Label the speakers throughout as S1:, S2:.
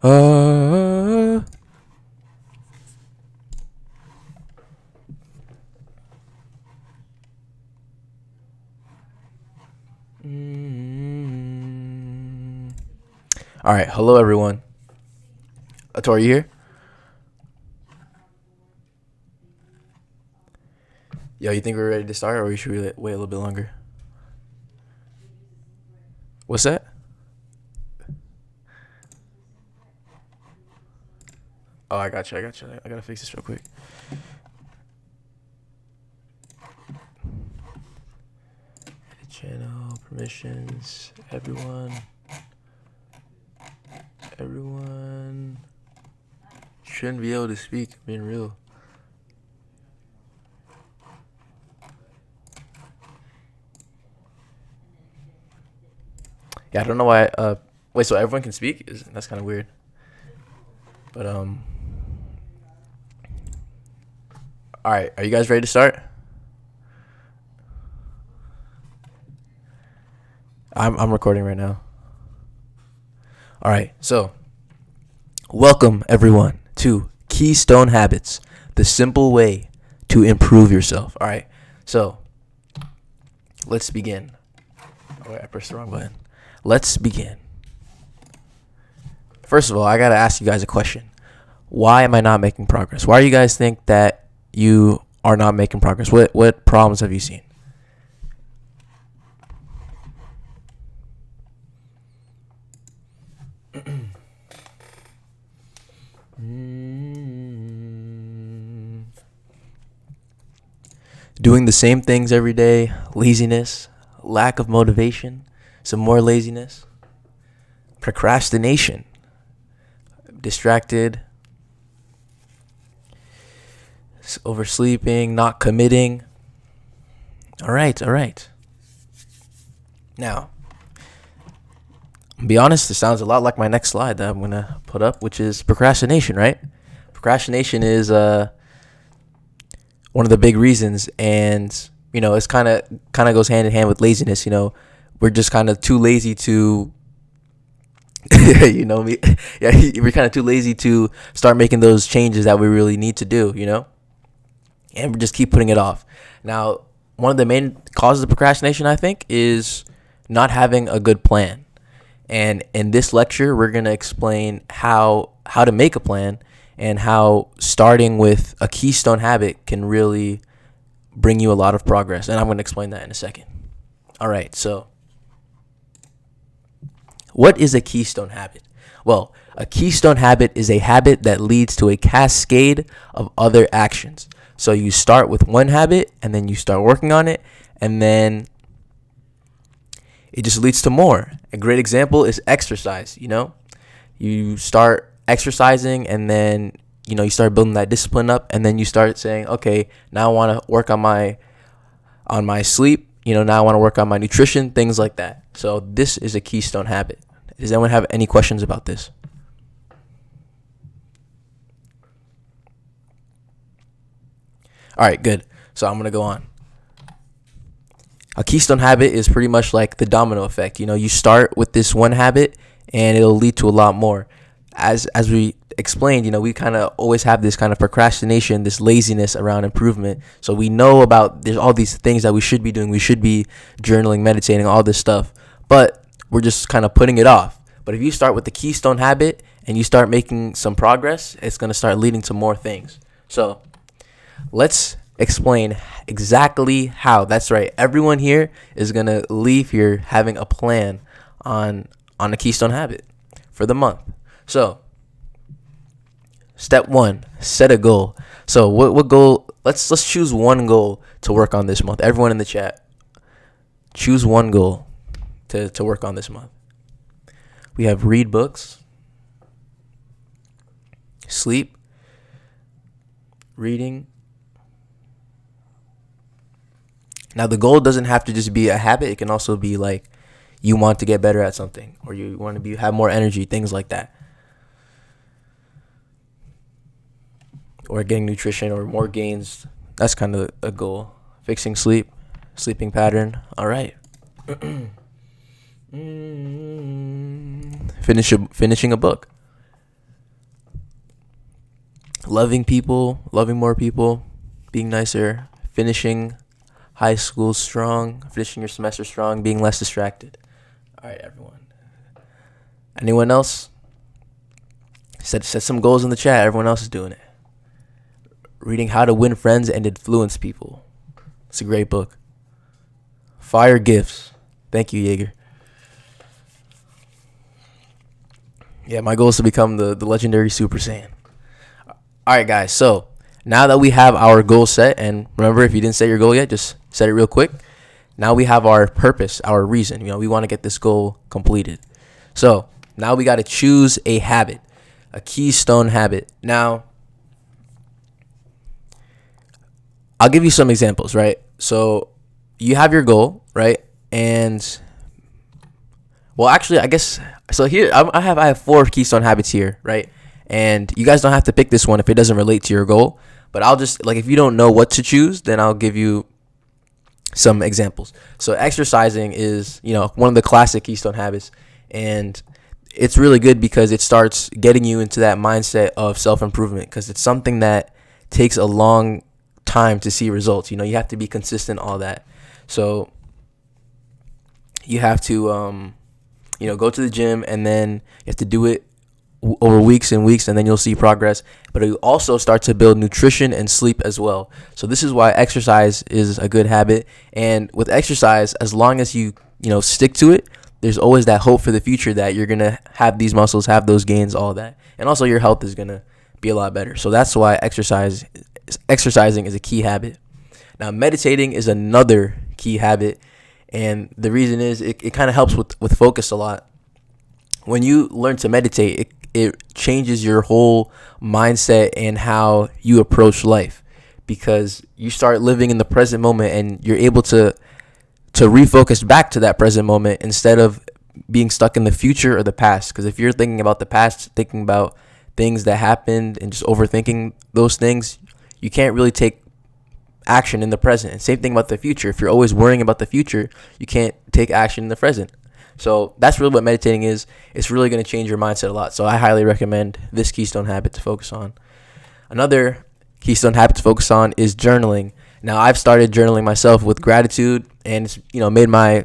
S1: Uh, All right. Hello, everyone. Tori, you here? Yo, you think we're ready to start, or should we wait a little bit longer? What's that? Oh, I got you. I gotta fix this real quick. Edit channel permissions. Everyone shouldn't be able to speak. Being real. Yeah, I don't know why. Wait. So everyone can speak? That's kind of weird. But all right. Are you guys ready to start? I'm recording right now. All right. So, welcome everyone to Keystone Habits, the simple way to improve yourself. All right. So, let's begin. Oh, wait, I pressed the wrong button. Let's begin. First of all, I got to ask you guys a question. Why am I not making progress? Why do you guys think that you are not making progress? What problems have you seen? Doing the same things every day, laziness, lack of motivation, some more laziness, procrastination, distracted, oversleeping, not committing. All right. Now, to be honest, this sounds a lot like my next slide that I'm going to put up, which is procrastination, right? Procrastination is one of the big reasons, and it's kind of goes hand in hand with laziness. We're just kind of too lazy to me. Yeah, we're kind of too lazy to start making those changes that we really need to do, and we just keep putting it off. Now, one of the main causes of procrastination, I think, is not having a good plan. And in this lecture, we're going to explain how to make a plan and how starting with a keystone habit can really bring you a lot of progress. And I'm going to explain that in a second. All right, so what is a keystone habit? Well, a keystone habit is a habit that leads to a cascade of other actions. So you start with one habit, and then you start working on it, and then it just leads to more. A great example is exercise. You start exercising, and then you start building that discipline up, and then you start saying, okay, now I want to work on my sleep. Now I want to work on my nutrition, things like that. So this is a keystone habit. Does anyone have any questions about this? All right, good. So I'm going to go on. A keystone habit is pretty much like the domino effect. You start with this one habit, and it'll lead to a lot more. As we explained, we kind of always have this kind of procrastination, this laziness around improvement. So we know about there's all these things that we should be doing. We should be journaling, meditating, all this stuff. But we're just kind of putting it off. But if you start with the keystone habit and you start making some progress, it's going to start leading to more things. So let's explain exactly how. That's right. Everyone here is going to leave here having a plan on a keystone habit for the month. So step 1, set a goal. So what goal? Let's choose one goal to work on this month. Everyone in the chat, choose one goal to work on this month. We have read books, sleep, reading. Now, the goal doesn't have to just be a habit. It can also be like you want to get better at something, or you want to have more energy, things like that. Or getting nutrition or more gains. That's kind of a goal. Fixing sleeping pattern. All right. Finishing a book. loving people, loving more people, being nicer, finishing high school strong, finishing your semester strong, being less distracted. All right, everyone. Anyone else? Set some goals in the chat. Everyone else is doing it. Reading How to Win Friends and Influence People. It's a great book. Fire Gifts. Thank you, Jaeger. Yeah, my goal is to become the legendary Super Saiyan. All right, guys. So now that we have our goal set, and remember, if you didn't set your goal yet, just set it real quick. Now we have our purpose, our reason. We want to get this goal completed. So now we got to choose a habit, a keystone habit. Now, I'll give you some examples, right? So you have your goal, right? And well, actually, I guess so. Here, I have 4 keystone habits here, right? And you guys don't have to pick this one if it doesn't relate to your goal. But I'll just, like, if you don't know what to choose, then I'll give you some examples. So exercising is, one of the classic keystone habits, and it's really good because it starts getting you into that mindset of self-improvement, because it's something that takes a long time to see results. You have to be consistent, all that. So you have to go to the gym, and then you have to do it over weeks and weeks, and then you'll see progress. But you also start to build nutrition and sleep as well. So this is why exercise is a good habit. And with exercise, as long as you stick to it, there's always that hope for the future that you're gonna have these muscles, have those gains, all that, and also your health is gonna be a lot better. So that's why exercising is a key habit. Now, meditating is another key habit, and the reason is it kind of helps with focus a lot. When you learn to meditate, it changes your whole mindset and how you approach life, because you start living in the present moment, and you're able to refocus back to that present moment instead of being stuck in the future or the past. Because if you're thinking about the past, thinking about things that happened and just overthinking those things, you can't really take action in the present. And same thing about the future. If you're always worrying about the future, you can't take action in the present. So that's really what meditating is. It's really going to change your mindset a lot. So I highly recommend this keystone habit to focus on. Another keystone habit to focus on is journaling. Now, I've started journaling myself with gratitude, and it's made my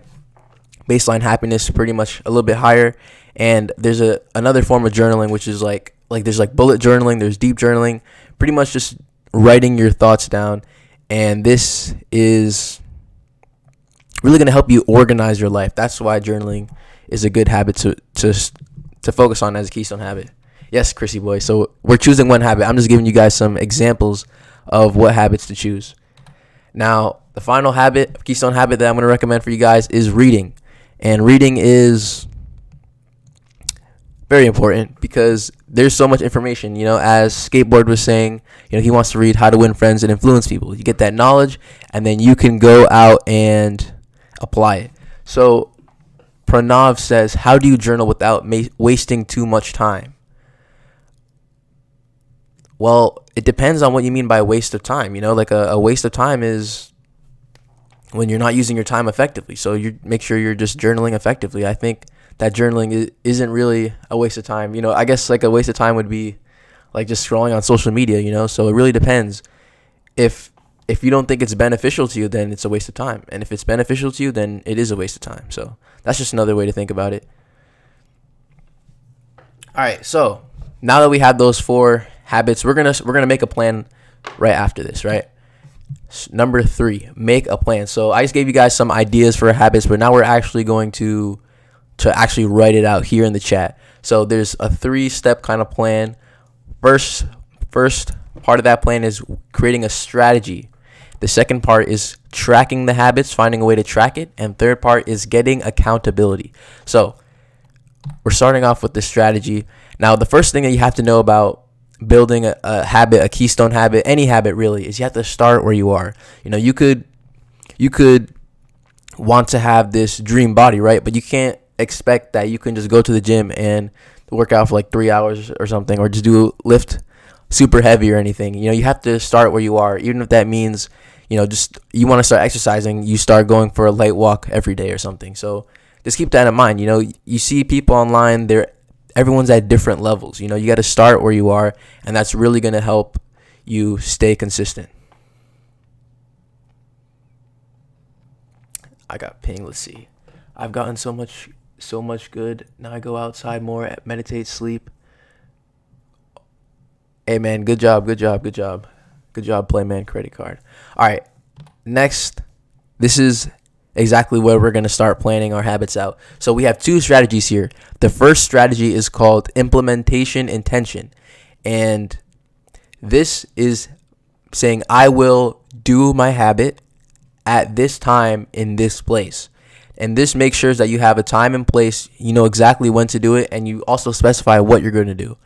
S1: baseline happiness pretty much a little bit higher. And there's another form of journaling, which is like there's like bullet journaling, there's deep journaling, pretty much just writing your thoughts down. And this is really going to help you organize your life. That's why journaling is a good habit to focus on as a keystone habit. Yes, Chrissy boy. So we're choosing one habit. I'm just giving you guys some examples of what habits to choose. Now, the final habit, keystone habit that I'm going to recommend for you guys is reading. And reading is very important because there's so much information. As Skateboard was saying, he wants to read How to Win Friends and Influence People. You get that knowledge, and then you can go out and apply it. So Pranav says, how do you journal without wasting too much time? Well, it depends on what you mean by waste of time. Like a waste of time is when you're not using your time effectively. So you make sure you're just journaling effectively. I think that journaling isn't really a waste of time. I guess like a waste of time would be like just scrolling on social media, so it really depends. If you don't think it's beneficial to you, then it's a waste of time. And if it's beneficial to you, then it is a waste of time. So that's just another way to think about it. All right, so now that we have those 4 habits, we're gonna make a plan right after this, right? Number 3, make a plan. So I just gave you guys some ideas for habits, but now we're actually going to actually write it out here in the chat. So there's a 3-step kind of plan. First part of that plan is creating a strategy. The second part is tracking the habits, finding a way to track it. And third part is getting accountability. So we're starting off with the strategy. Now, the first thing that you have to know about building a habit, a keystone habit, any habit really, is you have to start where you are. You could want to have this dream body, right? But you can't expect that you can just go to the gym and work out for like 3 hours or something, or just lift super heavy or anything. You have to start where you are, even if that means just you want to start exercising, you start going for a light walk every day or something. So just keep that in mind. You see people online, everyone's at different levels. You got to start where you are, and that's really going to help you stay consistent. I got ping. Let's see. I've gotten so much good. Now I go outside more, meditate, sleep. Hey man, good job, good job, good job. Good job, Playman credit card. All right. Next, this is exactly where we're going to start planning our habits out. So we have two strategies here. The first strategy is called implementation intention. And this is saying I will do my habit at this time in this place. And this makes sure that you have a time and place, you know exactly when to do it, and you also specify what you're going to do.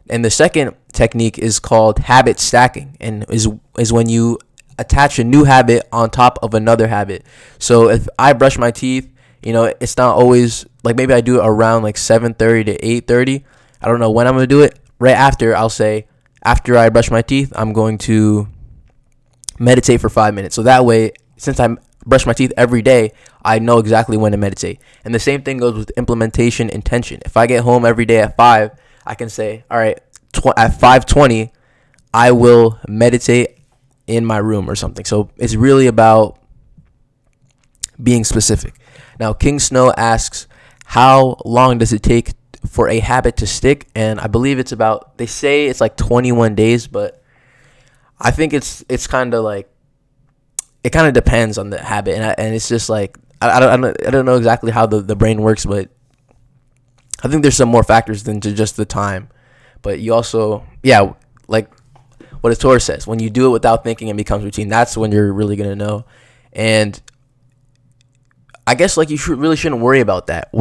S1: And the second technique is called habit stacking, and is when you attach a new habit on top of another habit. So if I brush my teeth, you know, it's not always like, maybe I do it around like 7:30 to 8:30. I don't know when I'm going to do it. Right after, I'll say, after I brush my teeth, I'm going to meditate for 5 minutes. So that way, since I brush my teeth every day, I know exactly when to meditate. And the same thing goes with implementation intention. If I get home every day at 5, I can say, all right, at 5:20, I will meditate in my room or something. So it's really about being specific. Now, King Snow asks, how long does it take for a habit to stick? And I believe it's about, they say it's like 21 days, but I think it's kind of like, it kind of depends on the habit. And it's just like, I don't know exactly how the brain works, but I think there's some more factors than to just the time. But you also, yeah, like what a Torah says, when you do it without thinking, it becomes routine. That's when you're really going to know. And I guess like you really shouldn't worry about that.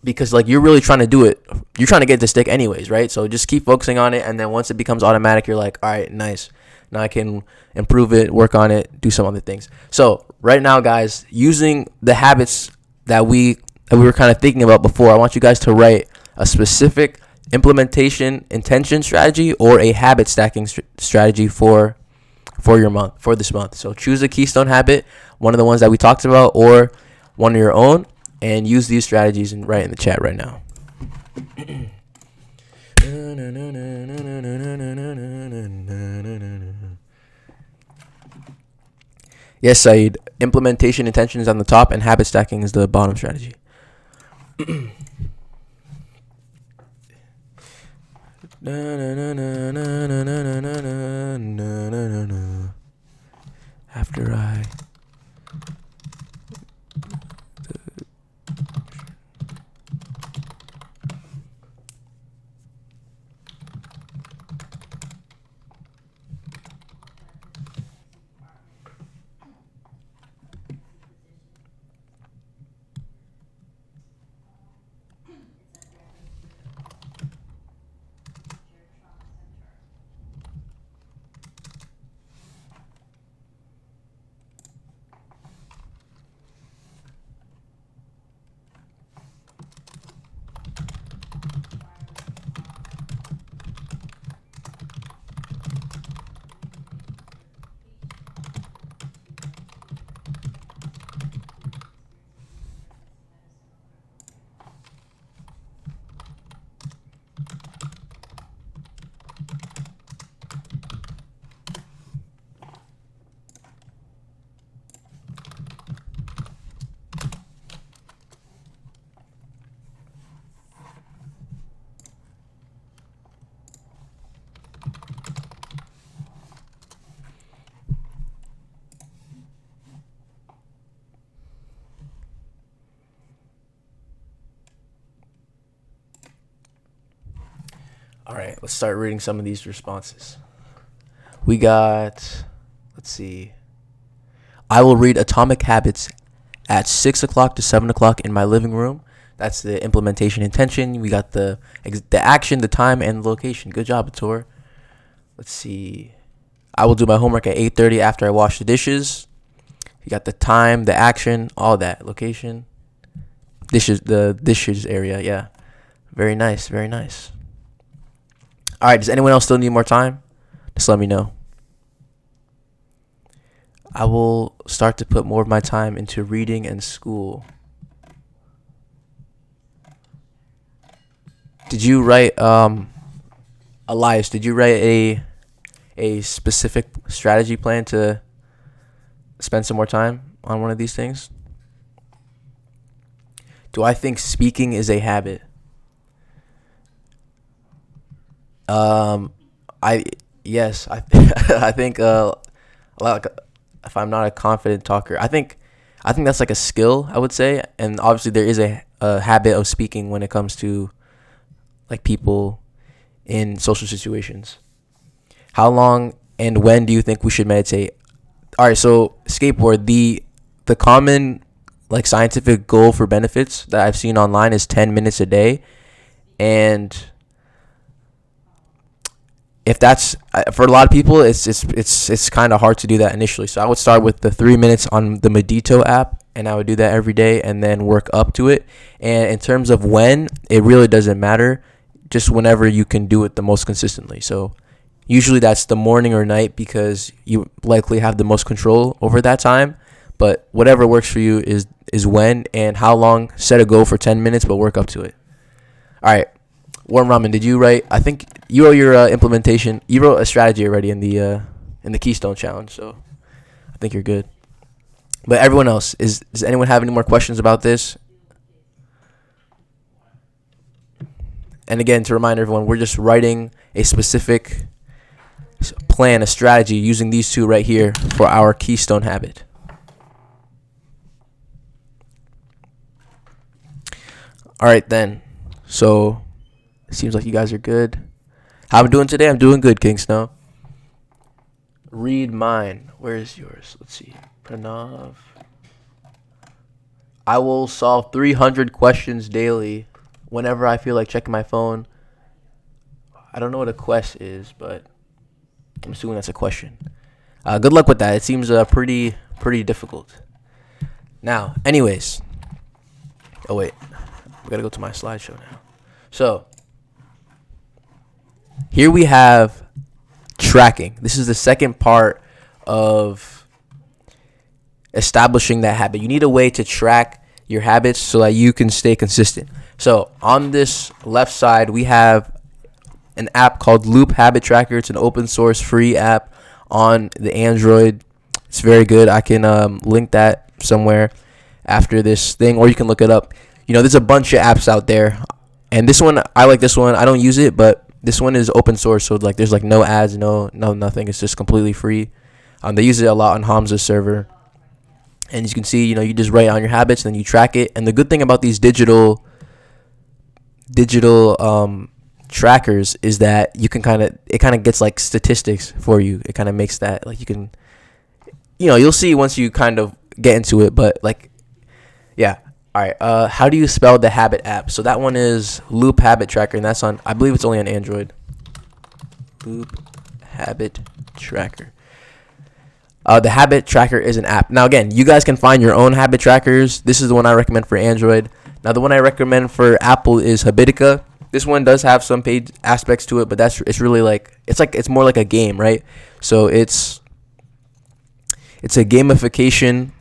S1: Because like you're really trying to do it. You're trying to get the stick anyways, right? So just keep focusing on it. And then once it becomes automatic, you're like, all right, nice. Now I can improve it, work on it, do some other things. So right now, guys, using the habits that we were kind of thinking about before, I want you guys to write a specific implementation intention strategy or a habit stacking strategy for your month, for this month. So choose a Keystone habit, one of the ones that we talked about, or one of your own, and use these strategies and write in the chat right now. Yes, Saeed. Implementation intention is on the top, and habit stacking is the bottom strategy. After I All right, let's start reading some of these responses. We got, let's see. I will read Atomic Habits at 6 o'clock to 7 o'clock in my living room. That's the implementation intention. We got the action, the time, and the location. Good job, Ator. Let's see. I will do my homework at 8:30 after I wash the dishes. You got the time, the action, all that. Location. Dishes, the dishes area, yeah. Very nice, very nice. All right, does anyone else still need more time? Just let me know. I will start to put more of my time into reading and school. Did you write, Elias, did you write a specific strategy plan to spend some more time on one of these things? Do I think speaking is a habit? I yes, I I think like if I'm not a confident talker, I think that's like a skill, I would say, and obviously there is a habit of speaking when it comes to like people in social situations. How long and when do you think we should meditate? All right, so skateboard, the common like scientific goal for benefits that I've seen online is 10 minutes a day, and if that's for a lot of people, it's kind of hard to do that initially. So I would start with the 3 minutes on the Medito app, and I would do that every day, and then work up to it. And in terms of when, it really doesn't matter, just whenever you can do it the most consistently. So usually that's the morning or night because you likely have the most control over that time. But whatever works for you is when and how long. Set a goal for 10 minutes, but work up to it. All right. Warm Ramen, did you write? I think you wrote your implementation. You wrote a strategy already in the Keystone challenge, so I think you're good. But everyone else, does anyone have any more questions about this? And again, to remind everyone, we're just writing a specific plan, a strategy using these two right here for our Keystone habit. All right, then. So it seems like you guys are good. How I'm doing today? I'm doing good, King Snow. Read mine. Where is yours? Let's see. Pranav. I will solve 300 questions daily whenever I feel like checking my phone. I don't know what a quest is, but I'm assuming that's a question. Good luck with that. It seems pretty difficult. Now, anyways. Oh, wait. We got to go to my slideshow now. So, here we have tracking. This is the second part of establishing that habit. You need a way to track your habits so that you can stay consistent. So on this left side, we have an app called Loop Habit Tracker. It's an open source free app on the Android. It's very good. I can link that somewhere after this thing, or you can look it up. You know, there's a bunch of apps out there, and this one, I like this one. I don't use it, but this one is open source, so like there's like no ads, no nothing. It's just completely free. They use it a lot on Hamza's server, and as you can see, you know, you just write on your habits and then you track it. And the good thing about these digital trackers is that you can it kind of gets like statistics for you. It kind of makes that like you can, you know, you'll see once you kind of get into it. But like, yeah. All right. How do you spell the Habit app? So that one is Loop Habit Tracker, and that's on, I believe it's only on Android. Loop Habit Tracker. The Habit Tracker is an app. Now, again, you guys can find your own habit trackers. This is the one I recommend for Android. Now, the one I recommend for Apple is Habitica. This one does have some paid aspects to it, but it's really it's more like a game, right? So it's a gamification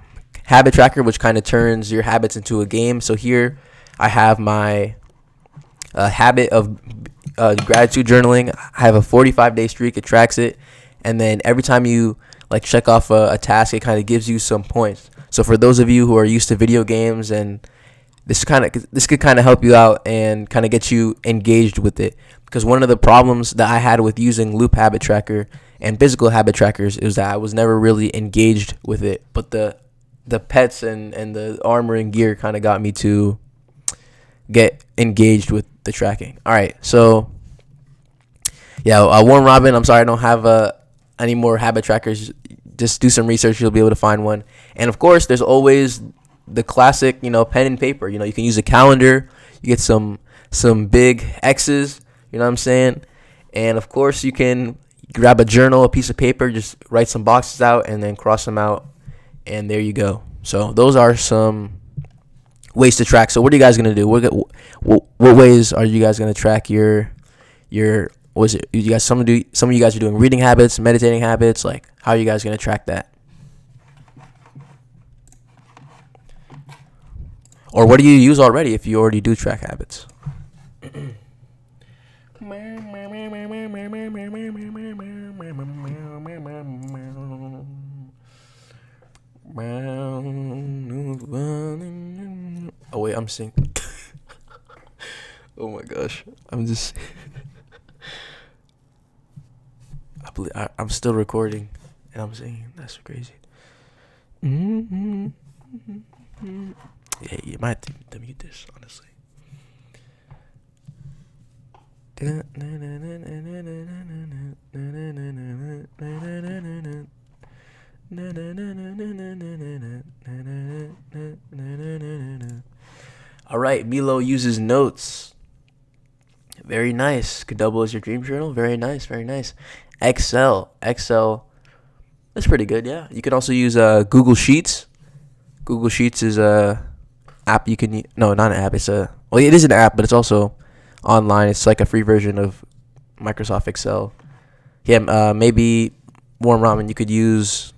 S1: habit tracker, which kind of turns your habits into a game. So here I have my habit of gratitude journaling. I have a 45-day streak. It tracks it, and then every time you like check off a task, it kind of gives you some points. So for those of you who are used to video games, and this could kind of help you out and kind of get you engaged with it. Because one of the problems that I had with using Loop Habit Tracker and physical habit trackers is that I was never really engaged with it. But the pets and the armor and gear kind of got me to get engaged with the tracking. All right, so yeah, Warren Robin, I'm sorry I don't have any more habit trackers. Just do some research, you'll be able to find one. And of course, there's always the classic, you know, pen and paper. You know, you can use a calendar. You get some big X's, you know what I'm saying? And of course, you can grab a journal, a piece of paper, just write some boxes out and then cross them out. And there you go. So those are some ways to track. So what are you guys going to do? What ways are you guys going to track your what is it? You guys, some of you guys are doing reading habits, meditating habits. Like, how are you guys going to track that? Or what do you use already if you already do track habits? Oh wait, I'm singing. Oh my gosh, I'm just. I'm still recording, and I'm singing. That's crazy. Yeah, you might have to mute this, honestly. All right, Milo uses notes. Very nice. Could double as your dream journal. Very nice. Very nice. Excel. That's pretty good. Yeah. You can also use Google Sheets. Google Sheets is a app you can. No, not an app. It is an app, but it's also online. It's like a free version of Microsoft Excel. Yeah. Maybe Warm Ramen. You could use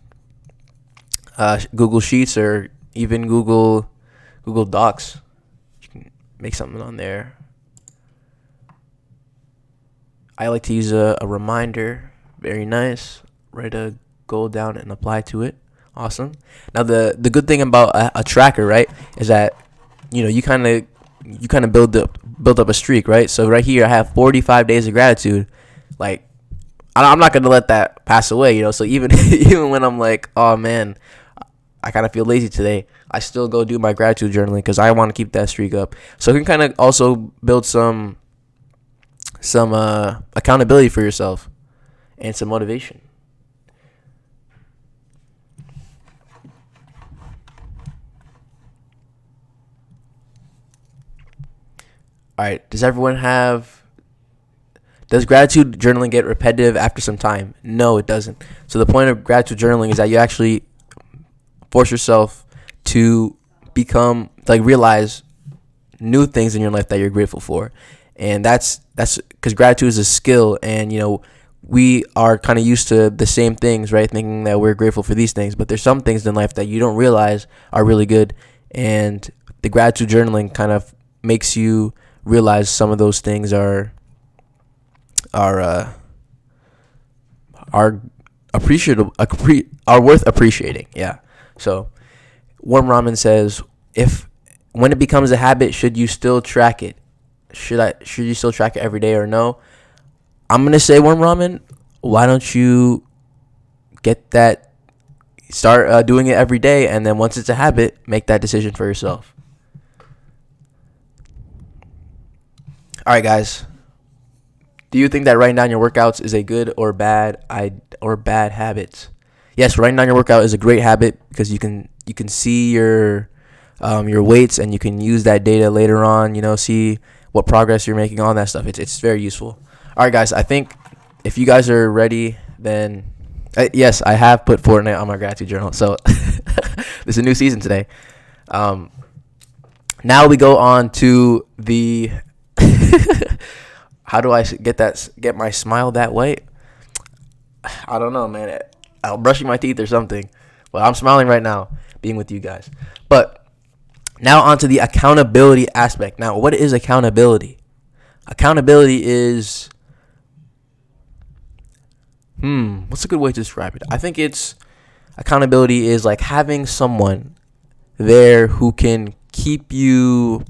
S1: Google Sheets or even Google Docs. You can make something on there. I like to use a reminder. Very nice. Write a goal down and apply to it. Awesome. Now the good thing about a tracker, right, is that you kind of build up a streak, right? So right here I have 45 days of gratitude. Like I'm not gonna let that pass away, So even even when I'm like, oh man, I kind of feel lazy today, I still go do my gratitude journaling because I want to keep that streak up. So you can kind of also build some accountability for yourself and some motivation. All right, does gratitude journaling get repetitive after some time? No, it doesn't. So the point of gratitude journaling is that you actually force yourself to realize new things in your life that you're grateful for. And that's because gratitude is a skill, and we are kind of used to the same things, right? Thinking that we're grateful for these things, but there's some things in life that you don't realize are really good, and the gratitude journaling kind of makes you realize some of those things are appreciable, are worth appreciating. Yeah. So, Warm Ramen says, when it becomes a habit, should you still track it? Should you still track it every day or no? I'm gonna say, Warm Ramen, why don't you start doing it every day, and then once it's a habit, make that decision for yourself. All right, guys. Do you think that writing down your workouts is a good or bad habit? Yes, writing down your workout is a great habit because you can see your weights, and you can use that data later on. See what progress you're making, all that stuff. It's very useful. All right, guys. I think if you guys are ready, then yes, I have put Fortnite on my gratitude journal. So this is a new season today. Now we go on to the. How do I get my smile that way? I don't know, man. I'm brushing my teeth or something. Well, I'm smiling right now being with you guys. But now onto the accountability aspect. Now, what is accountability? Accountability is what's a good way to describe it? I think accountability is like having someone there who can keep you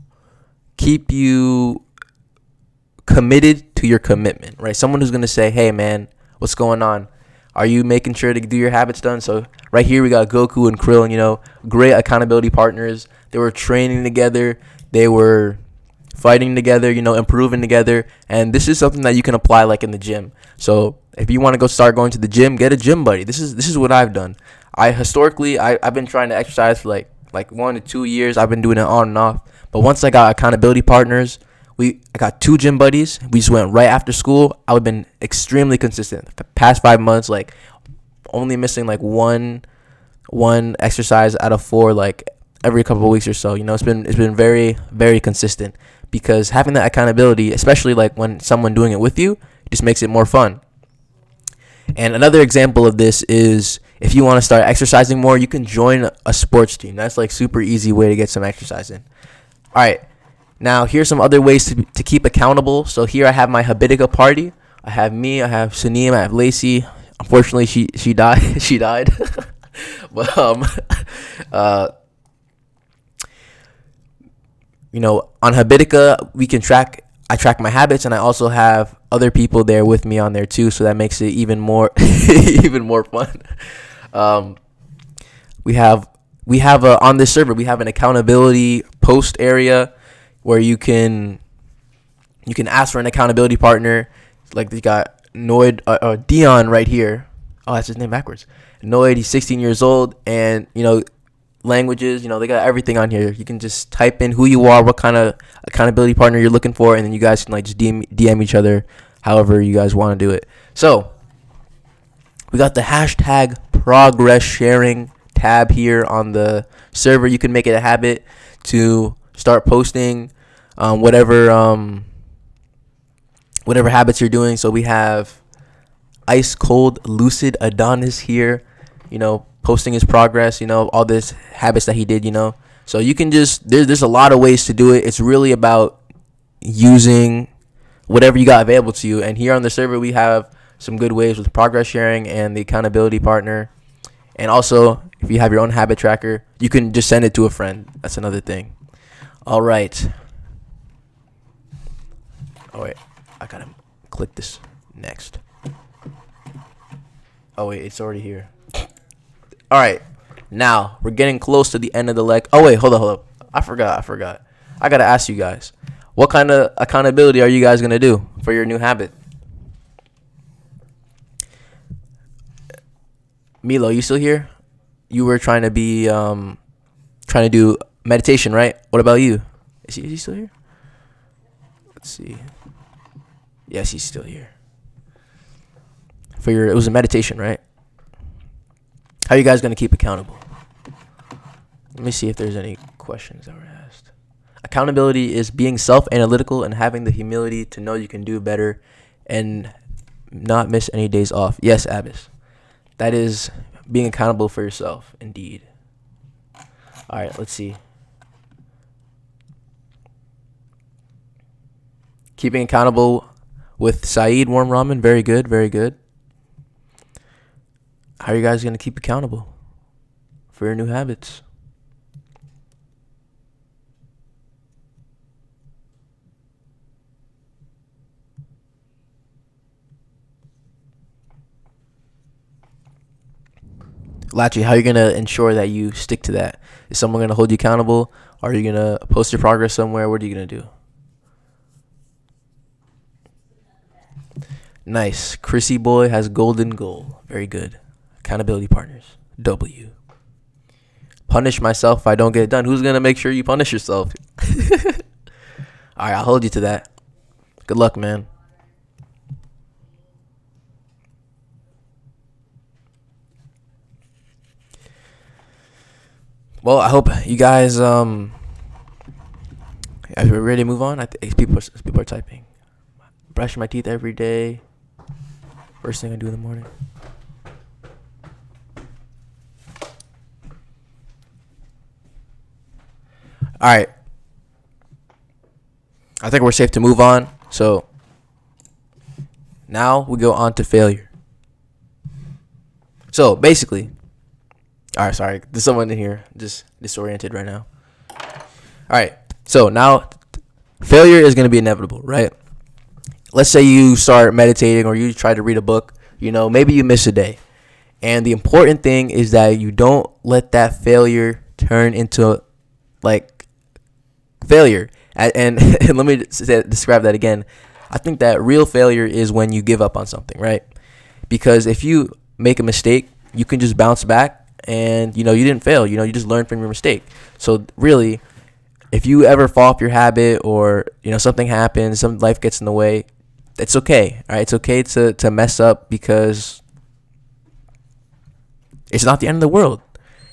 S1: committed to your commitment, right? Someone who's going to say, hey, man, what's going on? Are you making sure to do your habits done? So right here we got Goku and Krillin, great accountability partners. They were training together. They were fighting together, improving together. And this is something that you can apply like in the gym. So if you want to start going to the gym, get a gym buddy. This is what I've done. I've been trying to exercise for like 1 to 2 years. I've been doing it on and off. But once I got accountability partners, I got 2 gym buddies. We just went right after school. I've been extremely consistent. The past 5 months, like only missing like one exercise out of 4, like every couple of weeks or so. It's been very, very consistent because having that accountability, especially like when someone doing it with you, just makes it more fun. And another example of this is if you want to start exercising more, you can join a sports team. That's like super easy way to get some exercise in. All right. Now, here's some other ways to keep accountable. So here I have my Habitica party. I have me, I have Saneem, I have Lacey. Unfortunately, she died. She died. But uh, on Habitica, I track my habits, and I also have other people there with me on there too, so that makes it even more even more fun. We have on this server, we have an accountability post area where you can ask for an accountability partner. Like, they got Noid, Dion right here. Oh, that's his name backwards. Noid, he's 16 years old, and languages, they got everything on here. You can just type in who you are, what kind of accountability partner you're looking for, and then you guys can just DM each other however you guys want to do it. So we got the hashtag progress sharing tab here on the server. You can make it a habit to start posting whatever habits you're doing. So we have Ice Cold Lucid Adonis here, posting his progress, all this habits that he did, So you can there's a lot of ways to do it. It's really about using whatever you got available to you. And here on the server, we have some good ways with progress sharing and the accountability partner. And also, if you have your own habit tracker, you can just send it to a friend. That's another thing. All right. Oh, wait. I got to click this next. Oh, wait. It's already here. All right. Now, we're getting close to the end of the leg. Oh, wait. Hold up. I forgot. I got to ask you guys. What kind of accountability are you guys going to do for your new habit? Milo, you still here? You were trying to do meditation, right? What about you? Is he still here? Let's see. Yes, he's still here. It was a meditation, right? How are you guys going to keep accountable? Let me see if there's any questions that were asked. Accountability is being self-analytical and having the humility to know you can do better and not miss any days off. Yes, Abbas. That is being accountable for yourself, indeed. All right, let's see. Keeping accountable with Saeed Warm Ramen. Very good, very good. How are you guys going to keep accountable for your new habits? Lachi, how are you going to ensure that you stick to that? Is someone going to hold you accountable? Are you going to post your progress somewhere? What are you going to do? Nice. Chrissy Boy has golden goal. Very good. Accountability partners. W. Punish myself if I don't get it done. Who's going to make sure you punish yourself? All right, I'll hold you to that. Good luck, man. Well, I hope you guys are we ready to move on? I think people are typing. Brushing my teeth every day. First thing I do in the morning. All right. I think we're safe to move on. So now we go on to failure. So basically, all right, sorry. There's someone in here just disoriented right now. All right. So now failure is going to be inevitable, right? Let's say you start meditating or you try to read a book. Maybe you miss a day. And the important thing is that you don't let that failure turn into failure. And let me describe that again. I think that real failure is when you give up on something, right? Because if you make a mistake, you can just bounce back and, you didn't fail. You just learn from your mistake. So really, if you ever fall off your habit or, something happens, some life gets in the way, it's okay. All right. It's okay to mess up because it's not the end of the world.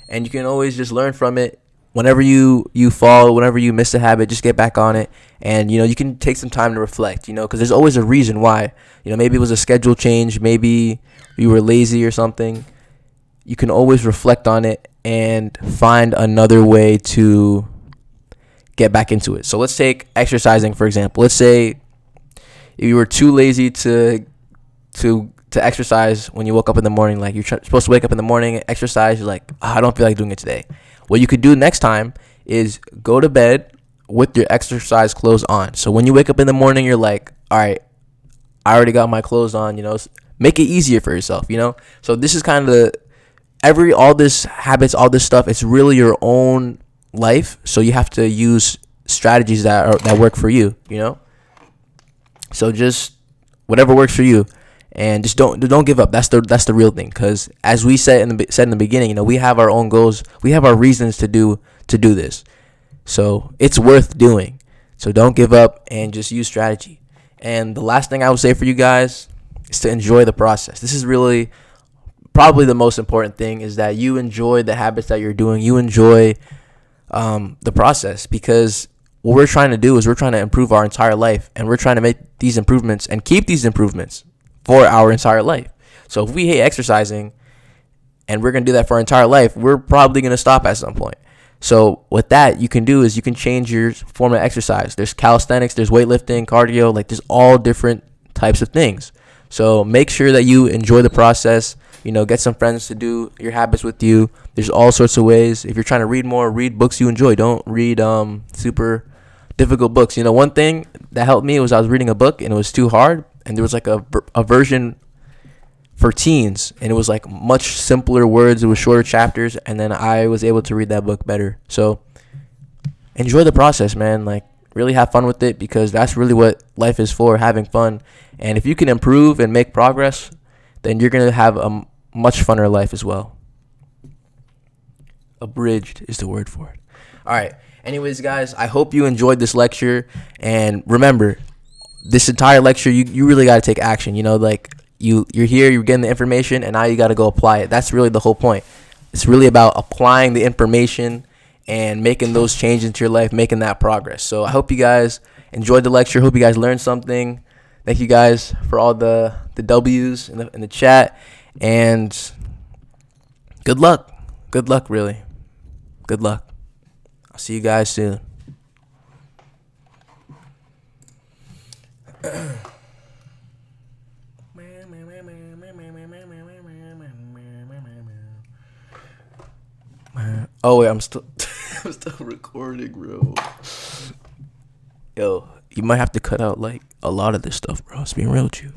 S1: And you can always just learn from it. Whenever you fall, whenever you miss a habit, just get back on it. And, you can take some time to reflect, because there's always a reason why. Maybe it was a schedule change. Maybe you were lazy or something. You can always reflect on it and find another way to get back into it. So let's take exercising for example. Let's say if you were too lazy to exercise when you woke up in the morning, like you're supposed to wake up in the morning, exercise, you're like, I don't feel like doing it today. What you could do next time is go to bed with your exercise clothes on. So when you wake up in the morning, you're like, all right, I already got my clothes on, make it easier for yourself, So this is kind of all this habits, all this stuff, it's really your own life. So you have to use strategies that work for you, So just whatever works for you. And just don't give up. That's the real thing. Because as we said in the beginning, we have our own goals. We have our reasons to do this. So it's worth doing. So don't give up and just use strategy. And the last thing I would say for you guys is to enjoy the process. This is really probably the most important thing, is that you enjoy the habits that you're doing. You enjoy the process, because what we're trying to do is we're trying to improve our entire life, and we're trying to make these improvements and keep these improvements for our entire life. So if we hate exercising and we're going to do that for our entire life, we're probably going to stop at some point. So what that you can do is you can change your form of exercise. There's calisthenics, there's weightlifting, cardio, like there's all different types of things. So make sure that you enjoy the process. Get some friends to do your habits with you. There's all sorts of ways. If you're trying to read more, read books you enjoy. Don't read super difficult books. One thing that helped me was I was reading a book and it was too hard, and there was like a version for teens, and it was like much simpler words. It was shorter chapters, and then I was able to read that book better. So enjoy the process, man. Like really have fun with it, because that's really what life is for, having fun. And if you can improve and make progress, then you're going to have a much funner life as well. Abridged is the word for it. All right. Anyways, guys, I hope you enjoyed this lecture. And remember, this entire lecture, you really got to take action. You're here, you're getting the information, and now you got to go apply it. That's really the whole point. It's really about applying the information and making those changes into your life, making that progress. So I hope you guys enjoyed the lecture. Hope you guys learned something. Thank you guys for all the W's in the chat. And good luck. Good luck, really. Good luck. I'll see you guys soon. Oh wait, I'm still recording, bro. Yo, you might have to cut out like a lot of this stuff, bro. It's being real with you.